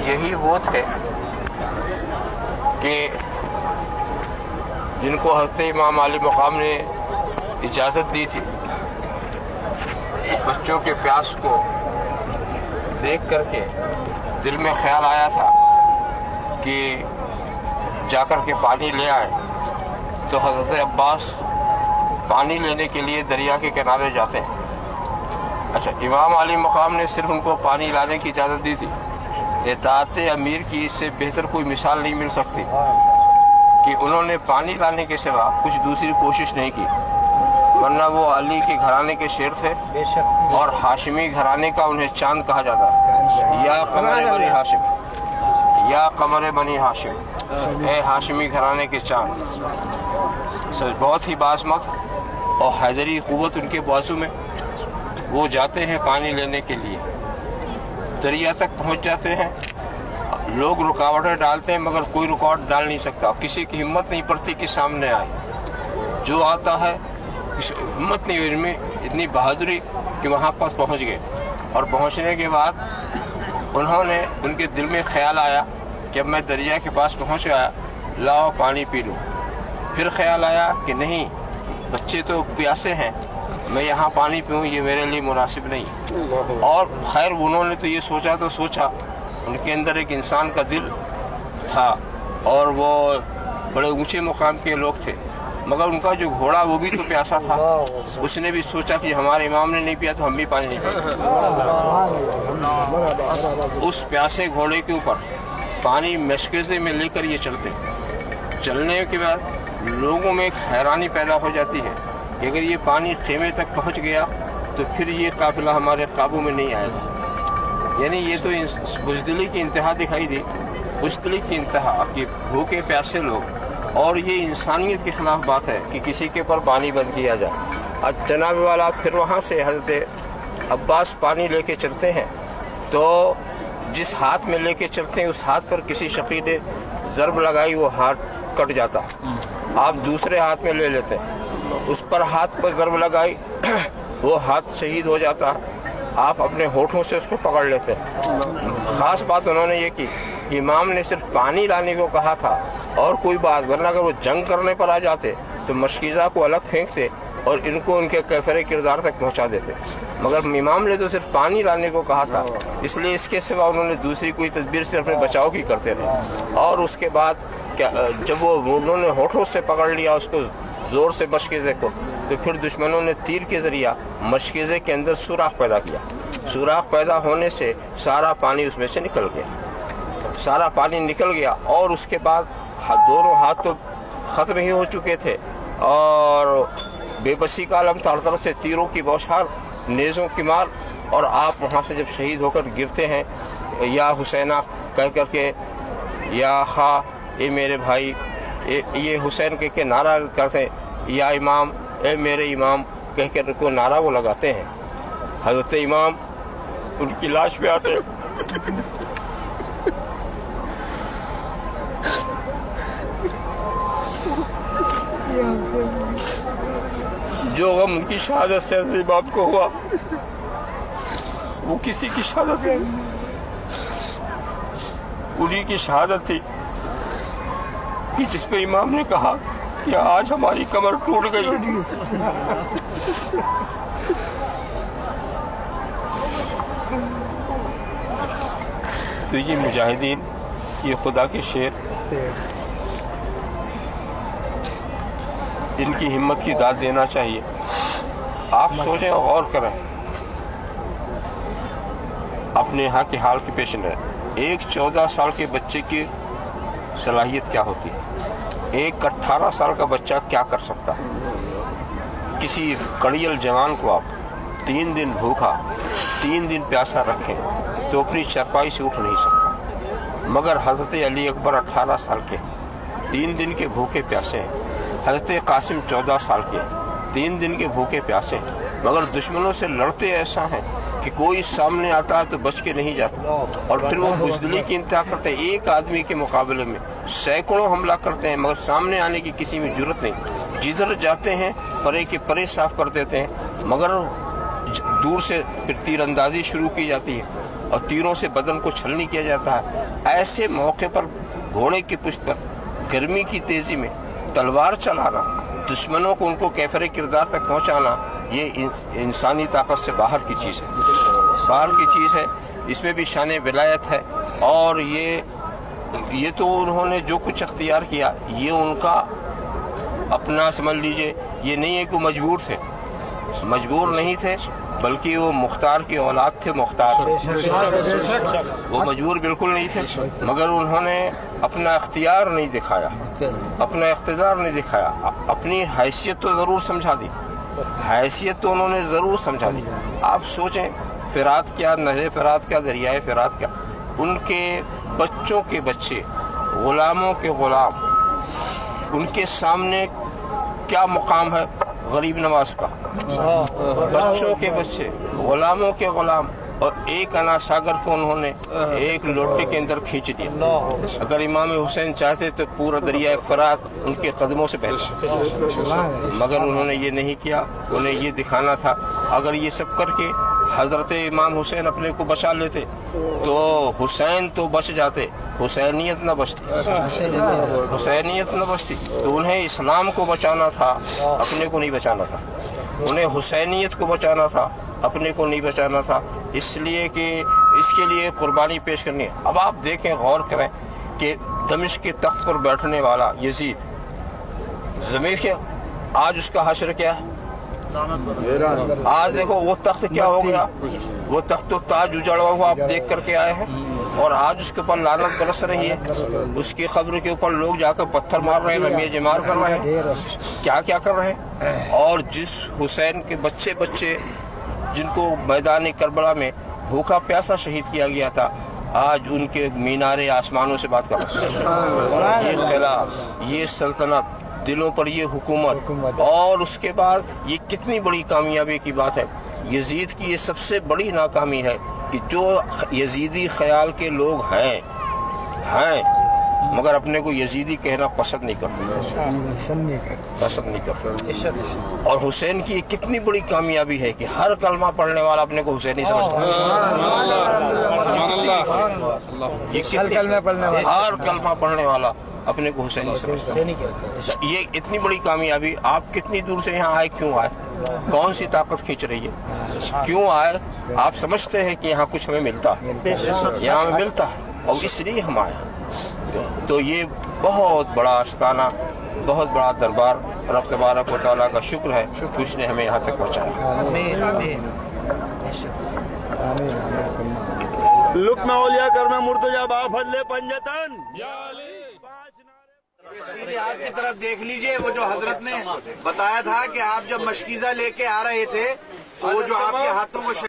یہی وہ تھے کہ جن کو حضرت امام علی مقام نے اجازت دی تھی بچوں کے پیاس کو دیکھ کر کے دل میں خیال آیا تھا کہ جا کر کے پانی لے آئے، تو حضرت عباس پانی لینے کے لیے دریا کے کنارے جاتے ہیں۔ اچھا، امام علی مقام نے صرف ان کو پانی لانے کی اجازت دی تھی۔ اطاعت امیر کی اس سے بہتر کوئی مثال نہیں مل سکتی کہ انہوں نے پانی لانے کے سوا کچھ دوسری کوشش نہیں کی، ورنہ وہ علی کے گھرانے کے شیر تھے اور ہاشمی گھرانے کا انہیں چاند کہا جاتا ہے۔ یا قمر بنی ہاشم، یا قمر بنی ہاشم، اے ہاشمی گھرانے کے چاند۔ بہت ہی باعظمت اور حیدری قوت ان کے بازو میں۔ وہ جاتے ہیں پانی لینے کے لیے، دریا تک پہنچ جاتے ہیں، لوگ رکاوٹیں ڈالتے ہیں مگر کوئی رکاوٹ ڈال نہیں سکتا، کسی کی ہمت نہیں پڑتی کہ سامنے آئے۔ جو آتا ہے ہمت نہیں ہوئی، ان میں اتنی بہادری کہ وہاں پر پہنچ گئے، اور پہنچنے کے بعد انہوں نے، ان کے دل میں خیال آیا کہ اب میں دریا کے پاس پہنچ گیا، لاؤ پانی پی لوں۔ پھر خیال آیا کہ نہیں، بچے تو پیاسے ہیں، میں یہاں پانی پیوں یہ میرے لیے مناسب نہیں۔ اور خیر انہوں نے تو یہ سوچا تو سوچا، ان کے اندر ایک انسان کا دل تھا اور وہ بڑے اونچے مقام کے لوگ تھے، مگر ان کا جو گھوڑا وہ بھی تو پیاسا تھا، اس نے بھی سوچا کہ ہمارے امام نے نہیں پیا تو ہم بھی پانی نہیں پئیں۔ اس پیاسے گھوڑے کے اوپر پانی مشکزے میں لے کر یہ چلنے کے بعد لوگوں میں ایک حیرانی پیدا ہو جاتی ہے کہ اگر یہ پانی خیمے تک پہنچ گیا تو پھر یہ قافلہ ہمارے قابو میں نہیں آئے گا۔ یعنی یہ تو بزدلی کی انتہا دکھائی دی، بزدلی کی انتہا کہ بھوکے پیاسے لوگ، اور یہ انسانیت کے خلاف بات ہے کہ کسی کے اوپر پانی بند کیا جائے۔ اب جناب والا پھر وہاں سے حضرت عباس پانی لے کے چلتے ہیں، تو جس ہاتھ میں لے کے چلتے ہیں اس ہاتھ پر کسی شقی نے ضرب لگائی، وہ ہاتھ کٹ جاتا، آپ دوسرے ہاتھ میں لے لیتے ہیں، اس پر ہاتھ پر ضرب لگائی، وہ ہاتھ شہید ہو جاتا، آپ اپنے ہونٹوں سے اس کو پکڑ لیتے ہیں۔ خاص بات انہوں نے یہ کی کہ امام نے صرف پانی لانے کو کہا تھا اور کوئی بات، ورنہ اگر وہ جنگ کرنے پر آ جاتے تو مشکیزہ کو الگ پھینکتے اور ان کو ان کے کیفر کردار تک پہنچا دیتے، مگر امام نے تو صرف پانی لانے کو کہا تھا، اس لیے اس کے سوا انہوں نے دوسری کوئی تدبیر سے اپنے بچاؤ کی کرتے رہے۔ اور اس کے بعد جب انہوں نے ہونٹوں سے پکڑ لیا اس کو زور سے مشکیزے کو، تو پھر دشمنوں نے تیر کے ذریعہ مشکیزے کے اندر سوراخ پیدا کیا، سوراخ پیدا ہونے سے سارا پانی اس میں سے نکل گیا، سارا پانی نکل گیا، اور اس کے بعد دونوں ہاتھ تو ختم ہی ہو چکے تھے اور بے بسی کا عالم تھا، ہر طرف سے تیروں کی بوچھار، نیزوں کی مار، اور آپ وہاں سے جب شہید ہو کر گرتے ہیں، یا حسینہ کہہ کر کے، یا خواہ اے میرے بھائی، یہ حسین کہہ کے نعرہ کرتے ہیں، یا امام اے میرے امام کہہ کر کو نعرہ وہ لگاتے ہیں، حضرت امام ان کی لاش پہ آتے ہیں، جو غم ان کی شہادت سے حضرت امام کو ہوا وہ کسی کی شہادت سے انہی کی شہادت تھی کہ جس پہ امام نے کہا کہ آج ہماری کمر ٹوٹ گئی۔ تو یہ مجاہدین، یہ خدا کے شیر، ان کی ہمت کی داد دینا چاہیے۔ آپ سوچیں اور غور کریں اپنے یہاں کے حال کے پیش نظر، ایک 14 سال کے بچے کی صلاحیت کیا ہوتی ہے، ایک 18 سال کا بچہ کیا کر سکتا ہے۔ کسی کڑیل جوان کو آپ 3 دن بھوکا، 3 دن پیاسا رکھیں تو اپنی چرپائی سے اٹھ نہیں سکتا، مگر حضرت علی اکبر 18 سال کے 3 دن کے بھوکے پیاسے ہیں، حضرت قاسم 14 سال کے 3 دن کے بھوکے پیاسے ہیں، مگر دشمنوں سے لڑتے ایسا ہیں کہ کوئی سامنے آتا ہے تو بچ کے نہیں جاتا، اور پھر وہ بزدلی کی انتہا کرتے ہیں، ایک آدمی کے مقابلے میں سینکڑوں حملہ کرتے ہیں مگر سامنے آنے کی کسی میں جرت نہیں، جدھر جاتے ہیں پرے کے پرے صاف کر دیتے ہیں، مگر دور سے پھر تیر اندازی شروع کی جاتی ہے، اور تیروں سے بدن کو چھلنی کیا جاتا ہے، ایسے موقع پر گھوڑے کی پشت پر گرمی کی تیزی میں تلوار چلانا، دشمنوں کو ان کو کیفر کردار تک پہنچانا، یہ انسانی طاقت سے باہر کی چیز ہے، باہر کی چیز ہے۔ اس میں بھی شان ولایت ہے، اور یہ تو انہوں نے جو کچھ اختیار کیا یہ ان کا اپنا سمجھ لیجئے، یہ نہیں ہے کہ مجبور تھے، مجبور نہیں تھے، بلکہ وہ مختار کی اولاد تھے، مختار وہ مجبور بالکل نہیں تھے، مگر انہوں نے اپنا اختیار نہیں دکھایا، اپنا اقتدار نہیں دکھایا، اپنی حیثیت تو ضرور سمجھا دی، حیثیت تو انہوں نے ضرور سمجھا دی۔ آپ سوچیں فرات کیا، نہر فرات کیا، دریائے فرات کیا، ان کے بچوں کے بچے، غلاموں کے غلام، ان کے سامنے کیا مقام ہے غریب نواز کا، بچوں کے بچے، غلاموں کے غلام، اور ایک انا ساگر کو انہوں نے ایک لوٹے کے اندر کھینچ دیا۔ اگر امام حسین چاہتے تو پورا دریائے فرات ان کے قدموں سے بہتا، مگر انہوں نے یہ نہیں کیا، انہیں یہ دکھانا تھا اگر یہ سب کر کے حضرت امام حسین اپنے کو بچا لیتے تو حسین تو بچ جاتے، حسینیت نہ بچتی، حسینیت نہ بچتی، تو انہیں اسلام کو بچانا تھا، اپنے کو نہیں بچانا تھا، انہیں حسینیت کو بچانا تھا، اپنے کو نہیں بچانا تھا، اس لیے کہ اس کے لیے قربانی پیش کرنی ہے۔ اب آپ دیکھیں، غور کریں کہ دمشق کے تخت پر بیٹھنے والا یزید، ضمیر کے آج اس کا حشر کیا ہے؟ آج دیکھو وہ تخت کیا ہو گیا، وہ تخت تو تاج اجڑا ہوا آپ دیکھ کر کے آئے ہیں، اور آج اس کے اوپر لعنت برس رہی ہے، اس کی قبر کے اوپر لوگ جا کر پتھر مار رہے ہیں، رمیہ جمار کر رہے ہیں، کیا کیا کر رہے ہیں۔ اور جس حسین کے بچے جن کو میدان کربلا میں بھوکا پیاسا شہید کیا گیا تھا، آج ان کے مینارے آسمانوں سے بات کر رہے ہیں۔ یہ قلعہ، یہ سلطنت، دلوں پر یہ حکومت، اور اس کے بعد یہ کتنی بڑی کامیابی کی بات ہے۔ یزید کی یہ سب سے بڑی ناکامی ہے کہ جو یزیدی خیال کے لوگ ہیں مگر اپنے کو یزیدی کہنا پسند نہیں کرتے، اور حسین کی یہ کتنی بڑی کامیابی ہے کہ ہر کلمہ پڑھنے والا اپنے کو حسینی سمجھتا ہے، ہر کلمہ پڑھنے والا اپنے کو حسینی سمجھتا ہے۔ یہ اتنی بڑی کامیابی، آپ کتنی دور سے یہاں آئے، کیوں آئے، کون سی طاقت کھینچ رہی ہے، کیوں آئے؟ آپ سمجھتے ہیں کہ یہاں کچھ ہمیں ملتا ہے، یہاں ہمیں ملتا ہے، اور اس لیے ہم آئے۔ تو یہ بہت بڑا آستانہ، بہت بڑا دربار، رب تبارک و تعالیٰ کا شکر ہے کہ اس نے ہمیں یہاں تک پہنچایا۔ لقمہ اولیاء کرنا مرتجا با فضل پنجتن، سیدھے آپ کی طرف دیکھ لیجئے، وہ جو حضرت نے بتایا تھا کہ آپ جب مشکیزہ لے کے آ رہے تھے تو وہ جو آپ کے ہاتھوں کو